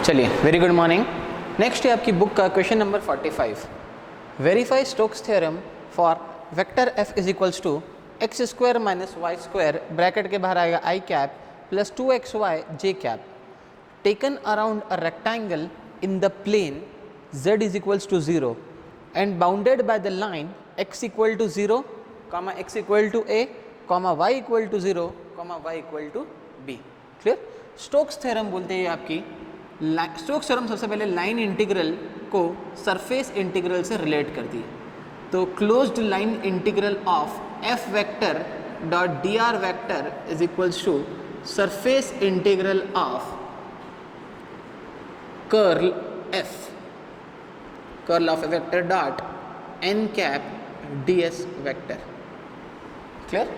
चलिए, very good morning. Next है आपकी बुक का question number 45। Verify Stokes theorem for vector F is equals to x square minus Y square, bracket के बाहर आएगा i cap plus 2xy j cap, taken around a rectangle in the plane z is equals to 0 and bounded by the line x equal to 0, x equal to a, y equal to 0, y equal to b। Clear? Stokes theorem बोलते हैं आपकी Stokes theorem सबसे पहले line integral को surface integral से relate करती है। तो closed line integral of F vector dot D R vector is equals to surface integral of curl of A vector dot N cap D S vector. Clear?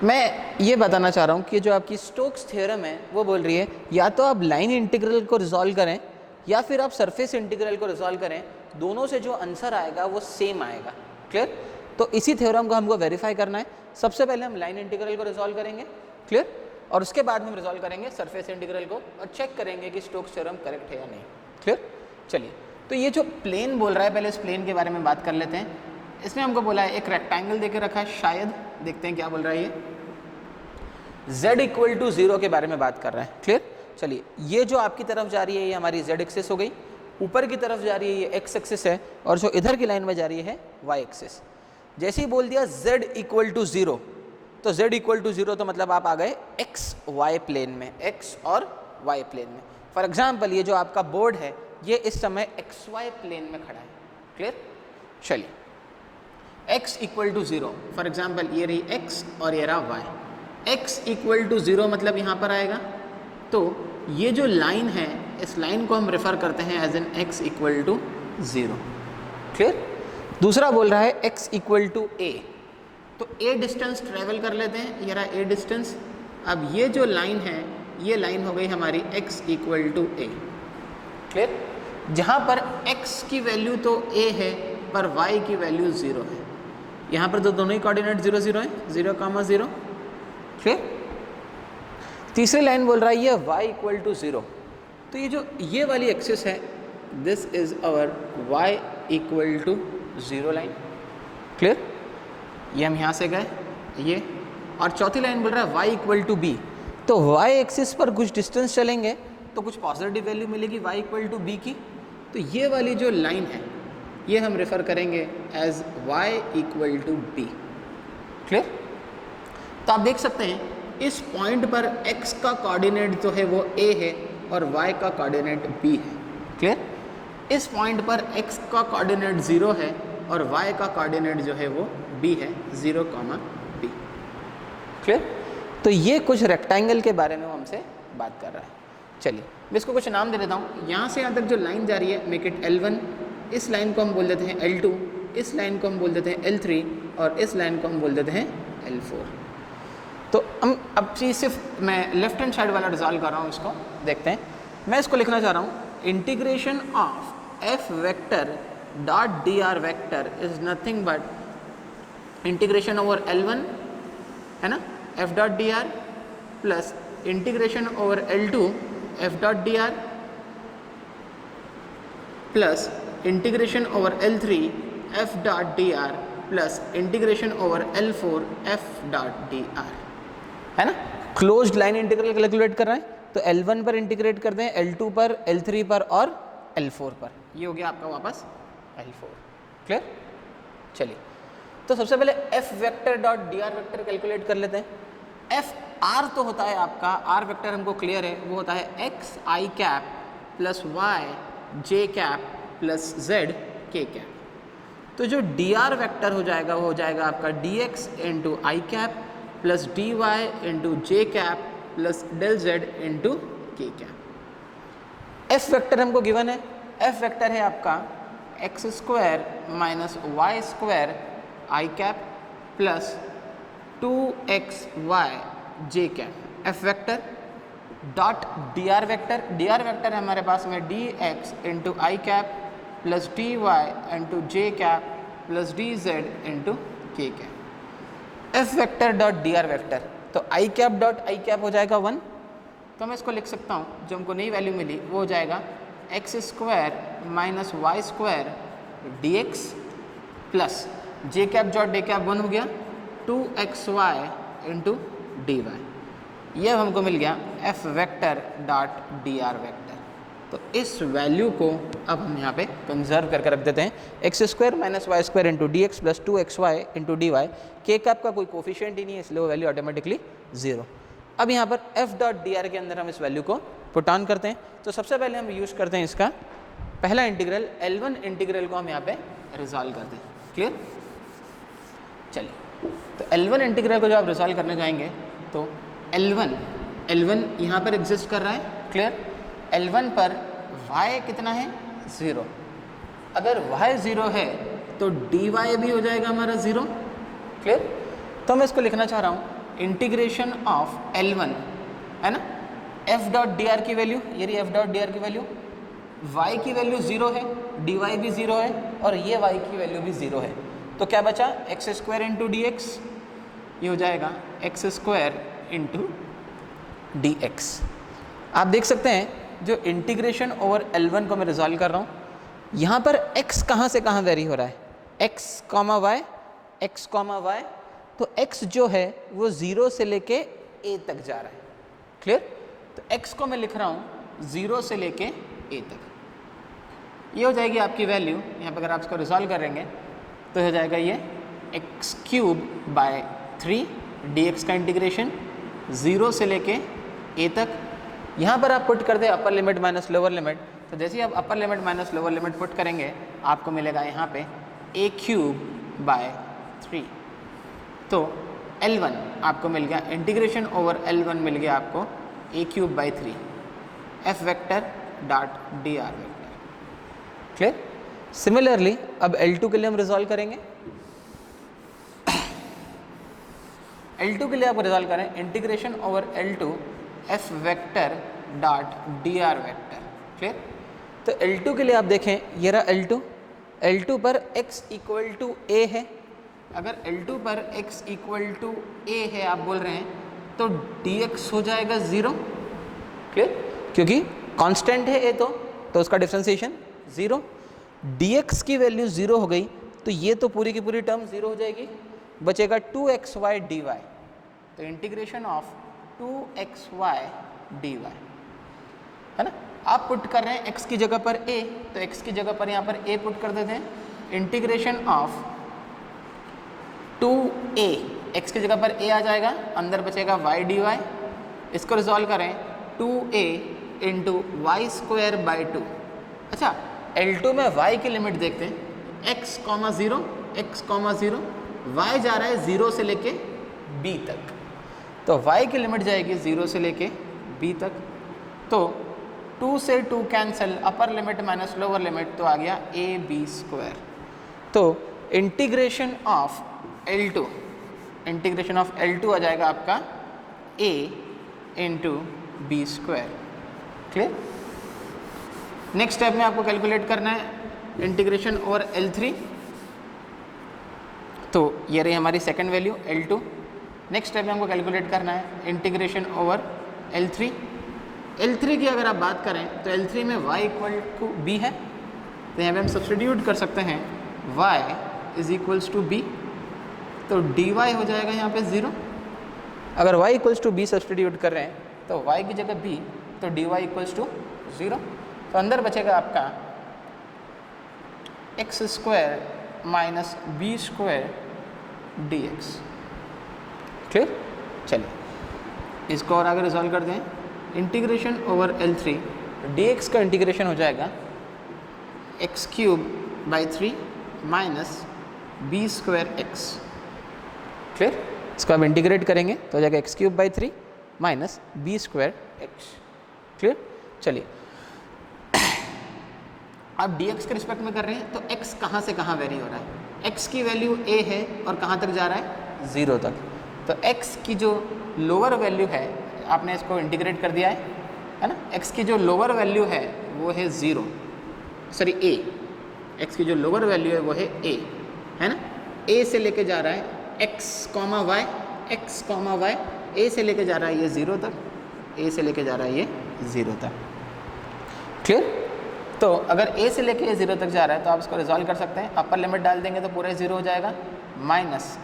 मैं ये बताना चाह रहा हूँ कि जो आपकी स्टोक्स थ्योरम है वो बोल रही है या तो आप लाइन इंटीग्रल को रिजॉल्व करें या फिर आप सरफेस इंटीग्रल को रिजॉल्व करें, दोनों से जो आंसर आएगा वो सेम आएगा। क्लियर? तो इसी थ्योरम को हमको वेरीफाई करना है। सबसे पहले हम लाइन इंटीग्रल को रिजॉल्व करेंगे, क्लियर, और उसके बाद हम रिजॉल्व करेंगे सरफेस इंटीग्रल को और चेक करेंगे कि स्टोक्स थ्योरम करेक्ट है या नहीं। क्लियर? चलिए, तो ये जो प्लेन बोल रहा है, पहले इस प्लेन के बारे में बात कर लेते हैं। इसमें हमको बोला है एक रेक्टेंगल देके रखा है, शायद देखते हैं क्या बोल रहा है। ये z इक्वल टू 0 के बारे में बात कर रहा है। क्लियर? चलिए, ये जो आपकी तरफ जा रही है ये हमारी z एक्सिस हो गई, ऊपर की तरफ जा रही है ये x एक्सिस है, और जो इधर की लाइन में जा रही है y एक्सिस। जैसे ही बोल दिया z इक्वल टू 0, तो z इक्वल टू 0 तो मतलब आप आ गए x y प्लेन में, x और y प्लेन में। फॉर एग्जाम्पल ये जो आपका बोर्ड है ये इस समय xy प्लेन में खड़ा है। क्लियर? चलिए, x equal to 0, for example ये रही x और ये रहा y। x इक्वल टू 0 मतलब यहाँ पर आएगा, तो ये जो लाइन है इस लाइन को हम रेफर करते हैं as an x equal to 0। Clear? दूसरा बोल रहा है x इक्वल टू a, तो a डिस्टेंस ट्रेवल कर लेते हैं, ये रहा a डिस्टेंस। अब ये जो लाइन है ये लाइन हो गई हमारी x equal to a। Clear? जहाँ पर x की वैल्यू तो a है पर y की वैल्यू 0 है। यहाँ पर तो दोनों ही कोऑर्डिनेट 0 0 है, 0,0। क्लियर? तीसरी लाइन बोल रहा है ये y इक्वल टू 0, तो ये जो ये वाली एक्सिस है this is our y equal to 0 line. Clear? ये हम यहाँ से गए ये, और चौथी लाइन बोल रहा है y इक्वल टू b, तो y एक्सिस पर कुछ डिस्टेंस चलेंगे तो कुछ पॉजिटिव वैल्यू मिलेगी y इक्वल टू b की, तो ये वाली जो लाइन है ये हम रेफर करेंगे as y equal to b। Clear? तो आप देख सकते हैं इस पॉइंट पर x का कोऑर्डिनेट जो है वो a है और y का कोऑर्डिनेट b है। क्लियर? इस पॉइंट पर x का कोऑर्डिनेट 0 है और y का कोऑर्डिनेट जो है वो b है, 0, b। क्लियर? तो ये कुछ रेक्टेंगल के बारे में वो हमसे बात कर रहा है। चलिए, मैं इसको कुछ नाम दे देता हूँ। यहाँ से यहाँ तक जो लाइन जा रही है मेक इट L1, इस लाइन को हम बोल देते हैं L2, इस लाइन को हम बोल देते हैं L3 और इस लाइन को हम बोल देते हैं L4। तो हम अब चीज़ सिर्फ मैं लेफ्ट हैंड साइड वाला रिजॉल्व कर रहा हूँ, इसको देखते हैं। मैं इसको लिखना चाह रहा हूँ integration of F vector dot D R vector is nothing but integration over L1 है ना, F dot D R, plus integration over L2 F dot D R, plus integration over L3 F dot D R, plus integration over L4 F dot D R, है ना। Closed line integral calculate कर रहे हैं तो L1 पर integrate करते हैं, L2 पर, L3 पर और L4 पर। ये हो गया आपका वापस L4। क्लियर? चलिए, तो सबसे पहले F vector dot D R vector calculate कर लेते हैं। एफ आर तो होता है आपका, आर वेक्टर हमको क्लियर है, वो होता है एक्स आई कैप प्लस वाई जे कैप प्लस जेड के कैप। तो जो डी आर वेक्टर हो जाएगा वो हो जाएगा आपका d x into i cap plus d y into j cap plus del z into k cap. F vector हमको गिवन है, एफ वेक्टर है आपका x square minus Y square i cap plus 2xy j cap. F vector dot D R vector, d are vector है हमारे पास में d x into i cap plus d y into j cap plus d z into k cap. F vector dot D R vector, तो आई cap dot I cap हो जाएगा 1, तो मैं इसको लिख सकता हूँ, जो हमको नई वैल्यू मिली वो हो जाएगा x square minus Y square D x plus j cap dot d cap 1 हो गया 2xy इंटू डी वाई। यह हमको मिल गया F vector dot D R vector. तो इस वैल्यू को अब हम यहाँ पे कंजर्व करके रख देते हैं, X square minus Y square into D x plus 2xy into D Y. K cap का कोई कोफिशिएंट ही नहीं है, इसलिए वो वैल्यू ऑटोमेटिकली 0। अब यहाँ पर एफ डॉट डी आर के अंदर हम इस वैल्यू को पुट ऑन करते हैं। तो सबसे पहले हम यूज़ करते हैं इसका पहला इंटीग्रल L1 इंटीग्रल को हम यहाँ पे रिजॉल्व करते हैं। क्लियर? चलिए, तो L1 इंटीग्रल को जो आप रिजॉल्व करने जाएंगे तो L1 यहाँ पर एग्जिस्ट कर रहा है। क्लियर? L1 पर y कितना है 0। अगर y 0 है तो dy भी हो जाएगा हमारा 0। क्लियर? तो मैं इसको लिखना चाह रहा हूँ इंटीग्रेशन ऑफ L1 है ना, f डॉट डी आर की वैल्यू, ये रही f डॉट डी आर की वैल्यू, y की वैल्यू 0 है, dy भी 0 है और ये y की वैल्यू भी 0 है। तो क्या बचा x square into D x, ये हो जाएगा x square into D x. आप देख सकते हैं जो इंटीग्रेशन ओवर L1 को मैं रिजॉल्व कर रहा हूँ, यहाँ पर x कहाँ से कहाँ वेरी हो रहा है, x कॉमा y, तो x जो है वो 0 से लेके a तक जा रहा है। क्लियर? तो x को मैं लिख रहा हूँ 0 से लेके a तक। ये हो जाएगी आपकी वैल्यू, यहाँ पर अगर आप इसको रिजॉल्व करेंगे तो हो जाएगा ये एक्स क्यूब बाय 3 dx का इंटीग्रेशन 0 से लेके a तक। यहाँ पर आप पुट कर दे upper limit minus lower limit, तो जैसे ही आप upper limit minus lower limit put करेंगे आपको मिलेगा यहाँ पे a क्यूब बाय 3। तो L1 आपको मिल गया, इंटीग्रेशन ओवर L1 मिल गया आपको a cube by 3 F vector dot D R vector. Clear? Similarly अब L2 के लिए हम रिजॉल्व करेंगे। L2 के लिए आपको रिजॉल्व करें integration over L2 F vector dot D R vector. Clear? तो L2 के लिए आप देखें, ये रहा L2 पर x इक्वल टू a है। अगर L2 पर x इक्वल टू a है आप बोल रहे हैं तो dx हो जाएगा 0। क्लियर? क्योंकि कांस्टेंट है a तो उसका डिफरेंशिएशन 0। dx की वैल्यू 0 हो गई तो ये तो पूरी की पूरी टर्म 0 हो जाएगी, बचेगा 2xy dy। तो इंटीग्रेशन ऑफ 2xy dy है ना। आप पुट कर रहे हैं x की जगह पर a, तो x की जगह पर यहाँ पर a पुट कर देते हैं। इंटीग्रेशन ऑफ 2a, x की जगह पर a आ जाएगा, अंदर बचेगा y dy। इसको रिजॉल्व करें 2a into Y square by 2। अच्छा, L2 में y की लिमिट देखते हैं, x कॉमा 0, y जा रहा है 0 से लेके b तक, तो y की लिमिट जाएगी 0 से लेके b तक। तो 2 से 2 cancel, upper limit minus lower limit, तो आ गया a b स्क्वायर। तो इंटीग्रेशन ऑफ L2 आ जाएगा आपका a into B square. Clear? Next step में आपको कैलकुलेट करना है इंटीग्रेशन ओवर L3। तो ये रही हमारी second value L2। Next step में हमको कैलकुलेट करना है इंटीग्रेशन ओवर L3। L3 की अगर आप बात करें तो L3 में y इक्वल टू b है, तो यहाँ पे हम सब्स्टिट्यूट कर सकते हैं y is equals to b, तो dy हो जाएगा यहाँ पे 0। अगर y equals to b substitute कर रहे हैं तो y की जगह b, तो dy इक्वल्स टू 0। तो अंदर बचेगा आपका x square minus B square D X. Clear? चलिए इसको और आगे रिजॉल्व कर दें। इंटीग्रेशन ओवर L3 dx का इंटीग्रेशन हो जाएगा X cube by 3 minus B square X. Clear? इसको आप इंटीग्रेट करेंगे तो हो जाएगा X cube by 3 minus B square X. Clear? चलिए आप dx के रिस्पेक्ट में कर रहे हैं तो x कहाँ से कहाँ वेरी हो रहा है, x की वैल्यू a है और कहाँ तक जा रहा है 0 तक। तो x की जो लोअर वैल्यू है, आपने इसको इंटीग्रेट कर दिया है ना, x की जो लोअर वैल्यू है वो है 0, सॉरी a, x की जो लोअर वैल्यू है वो है a, है ना। a से लेके जा रहा है x कॉमा y, a से लेके जा रहा है ये 0 तक। ए से लेके जा रहा है ये 0 तक। क्लियर? तो अगर ए से लेके ये 0 तक जा रहा है तो आप इसको रिजॉल्व कर सकते हैं। अपर लिमिट डाल देंगे तो पूरा 0 हो जाएगा, माइनस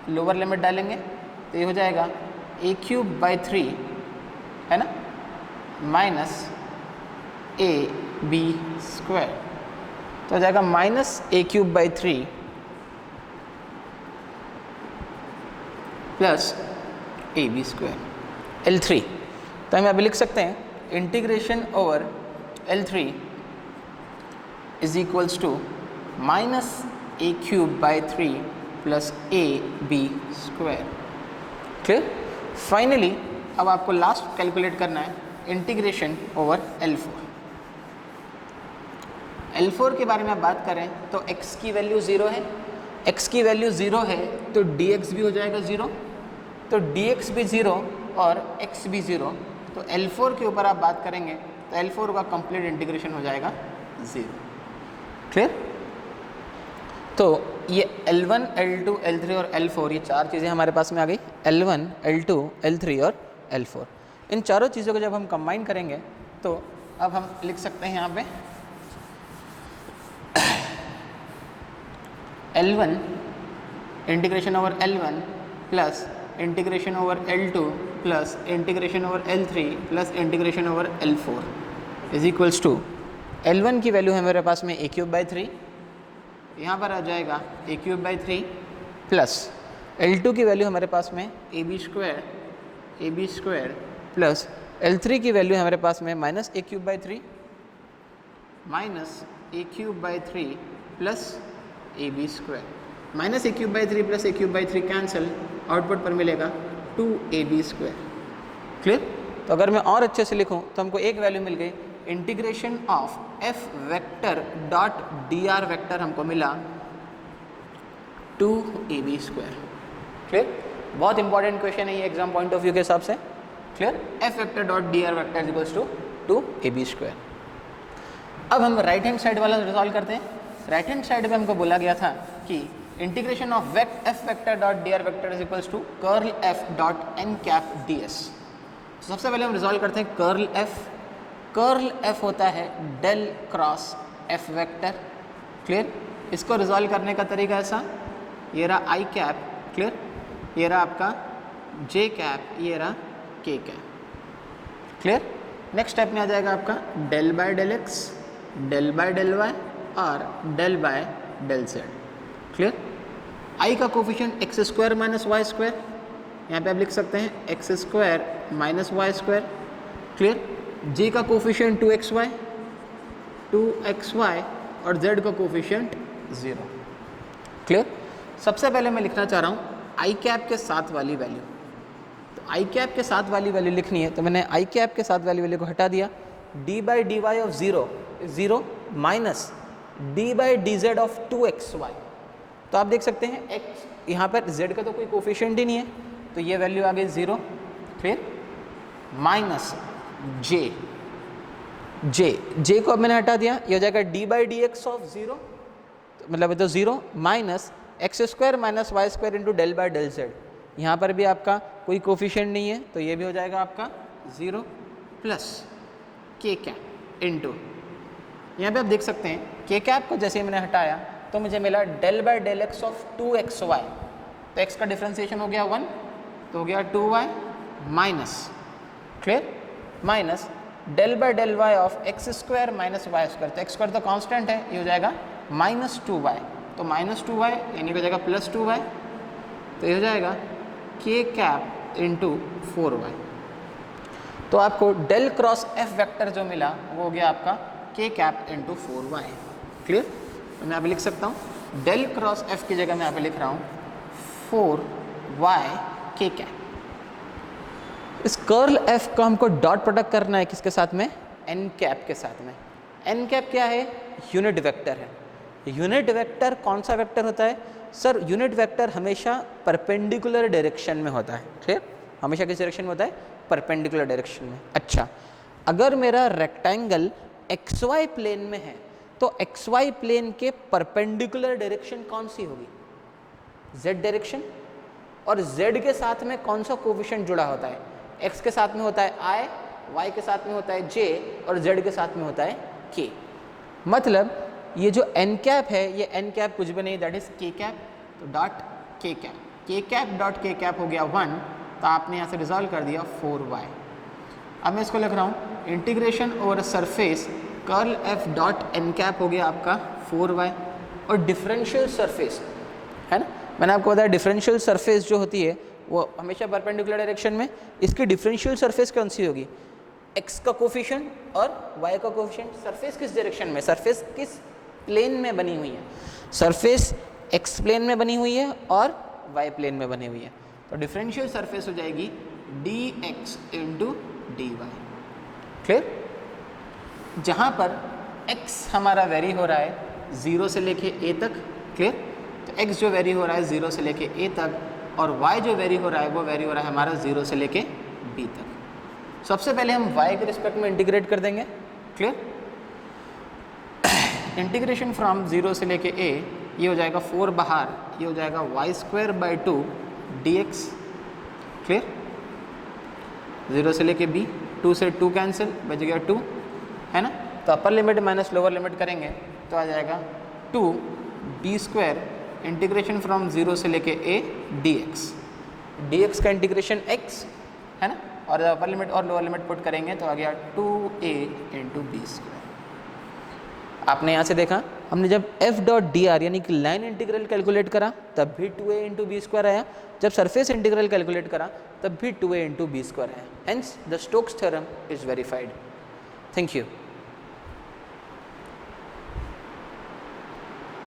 लोअर लिमिट डालेंगे तो ये हो जाएगा a³/3 है ना, माइनस ab² तो हो जाएगा minus a³/3 plus ab²। L3 तो हम अभी लिख सकते हैं integration over L3 is equals to minus a³/3 plus ab²। Clear? Finally अब आपको लास्ट कैलकुलेट करना है इंटीग्रेशन ओवर L4। L4 के बारे में आप बात करें तो x की वैल्यू 0 है, x की वैल्यू 0 है तो dx भी हो जाएगा 0, तो dx भी 0 और x भी 0, तो L4 के ऊपर आप बात करेंगे तो L4 का कंप्लीट इंटीग्रेशन हो जाएगा 0। क्लियर? तो ये L1, L2, L3 और L4 ये चार चीज़ें हमारे पास में आ गई, L1, L2, L3 और L4। इन चारों चीज़ों को जब हम कंबाइन करेंगे तो अब हम लिख सकते हैं यहाँ पे L1 integration over L1 plus integration over L2 plus integration over L3 plus integration over L4 is equals to L1 की वैल्यू है मेरे पास में a³/3, यहाँ पर आ जाएगा a³/3 प्लस L2 की वैल्यू हमारे पास में ab² प्लस L3 की वैल्यू हमारे पास में minus a³/3 minus a³/3 plus ab²। Minus a³/3 plus a³/3 cancel, output पर मिलेगा 2ab²। क्लियर? तो अगर मैं और अच्छे से लिखूं तो हमको एक वैल्यू मिल गई, integration of f vector dot dr vector हमको मिला 2ab²। क्लियर? बहुत इंपॉर्टेंट क्वेश्चन है ये एग्जाम पॉइंट ऑफ व्यू के हिसाब से। Clear? f vector dot dr vector equals to 2ab²। अब हम राइट हैंड साइड वाला रिजॉल्व करते हैं। राइट हैंड साइड में हमको बोला गया था कि integration of f vector dot dr vector is equals to curl f dot n ds। सबसे पहले हम रिजॉल्व करते हैं कर्ल f। कर्ल f होता है del cross f vector. Clear? इसको रिजॉल्व करने का तरीका ऐसा, ये रहा i कैप, क्लियर, ये रहा आपका j कैप, ये रहा k cap. Clear? Next step में आ जाएगा आपका del by del x, del by del y और del by del z। Clear? i का कोफिशिएंट x² माइनस y², यहाँ पे आप लिख सकते हैं x² minus y²। Clear? j का कोफिशिएंट 2xy और z का कोफिशिएंट 0। क्लियर? सबसे पहले मैं लिखना चाह रहा हूँ i कैप के साथ वाली वैल्यू। तो i कैप के साथ वाली वैल्यू लिखनी है तो मैंने i कैप के साथ वाली वैल्यू को हटा दिया। d/dy of 0 minus d/dz of 2xy। तो आप देख सकते हैं x यहाँ पर z का तो कोई कोफिशिएंट ही नहीं है तो ये वैल्यू आ गई 0। फिर माइनस j को अब मैंने हटा दिया, ये हो जाएगा d/dx ऑफ 0, तो मतलब ये तो 0 minus x² minus y² into del by del z। यहाँ पर भी आपका कोई कोफिशिएंट नहीं है तो ये भी हो जाएगा आपका 0 प्लस k कैप इंटू, यहाँ पे आप देख सकते हैं k कैप को जैसे मैंने हटाया तो मुझे मिला del by del x of 2xy। तो x का डिफ्रेंसिएशन हो गया 1 तो हो गया 2y minus, clear, minus del by del y of x² minus y²। तो x² तो कांस्टेंट है, ये हो जाएगा माइनस 2y, तो माइनस 2y यानी हो जाएगा प्लस 2y, तो ये हो जाएगा k कैप इंटू 4y। तो आपको डेल क्रॉस f वेक्टर जो मिला वो हो गया आपका k cap into 4y। Clear? तो मैं यहाँ पे लिख सकता हूँ डेल क्रॉस f की जगह मैं यहाँ पे लिख रहा हूँ 4y k कैप। इस कर्ल f को हमको डॉट प्रोडक्ट करना है किसके साथ में? n कैप के साथ में। n कैप क्या है? यूनिट वेक्टर है। यूनिट वेक्टर कौन सा वेक्टर होता है? सर यूनिट वेक्टर हमेशा परपेंडिकुलर डायरेक्शन में होता है। क्लियर? हमेशा किस डायरेक्शन में होता है? परपेंडिकुलर डायरेक्शन में। अच्छा, अगर मेरा रेक्टेंगल xy प्लेन में है तो xy प्लेन के परपेंडिकुलर डायरेक्शन कौन सी होगी? z direction. और z के साथ में कौन सा कोफिशिएंट जुड़ा होता है? x के साथ में होता है i y के साथ में होता है j और z के साथ में होता है k। मतलब ये जो n कैप है, ये n कैप कुछ भी नहीं, दैट इज k कैप, तो dot k cap, k cap dot k cap हो गया 1, तो आपने यहाँ से रिजॉल्व कर दिया 4y। अब मैं इसको लिख रहा हूँ integration over surface curl f dot n cap हो गया आपका 4y, और डिफरेंशियल सरफेस है ना, मैंने आपको बताया डिफरेंशियल सरफेस जो होती है वो हमेशा परपेंडिकुलर डायरेक्शन में, इसकी डिफरेंशियल सरफेस कौन सी होगी, x का कोफिशिएंट और y का कोफिशिएंट। सरफेस किस डायरेक्शन में, सरफेस किस प्लेन में बनी हुई है, सरफेस x प्लेन में बनी हुई है और y प्लेन में बनी हुई है, तो डिफरेंशियल सरफेस हो जाएगी dx इंटू dy। क्लियर? जहाँ पर x हमारा वेरी हो रहा है 0 से लेके a तक, क्लियर, तो x जो वेरी हो रहा है 0 से लेके a तक, और y जो वेरी हो रहा है वो वेरी हो रहा है हमारा 0 से लेके b तक। सबसे पहले हम y के रिस्पेक्ट में इंटीग्रेट कर देंगे। क्लियर? इंटीग्रेशन फ्रॉम 0 से लेके a, ये हो जाएगा 4 बाहर, ये हो जाएगा y² 2 dx। क्लियर? 0 से लेके b, 2 से 2 कैंसिल, बच गया 2, है ना, तो अपर लिमिट माइनस लोअर लिमिट करेंगे तो आ जाएगा 2b² इंटीग्रेशन फ्रॉम 0 से लेके a dx, dx का इंटीग्रेशन x है ना, और अपर लिमिट और लोअर लिमिट पुट करेंगे तो आ गया 2a इंटू b²। आपने यहाँ से देखा, हमने जब f डॉट डी आर यानी कि लाइन इंटीग्रल कैलकुलेट करा तब भी 2a इंटू b² आया, जब सरफेस इंटीग्रल कैलकुलेट करा तब भी 2a इंटू b² आया। Hence the Stokes theorem is verified. Thank you.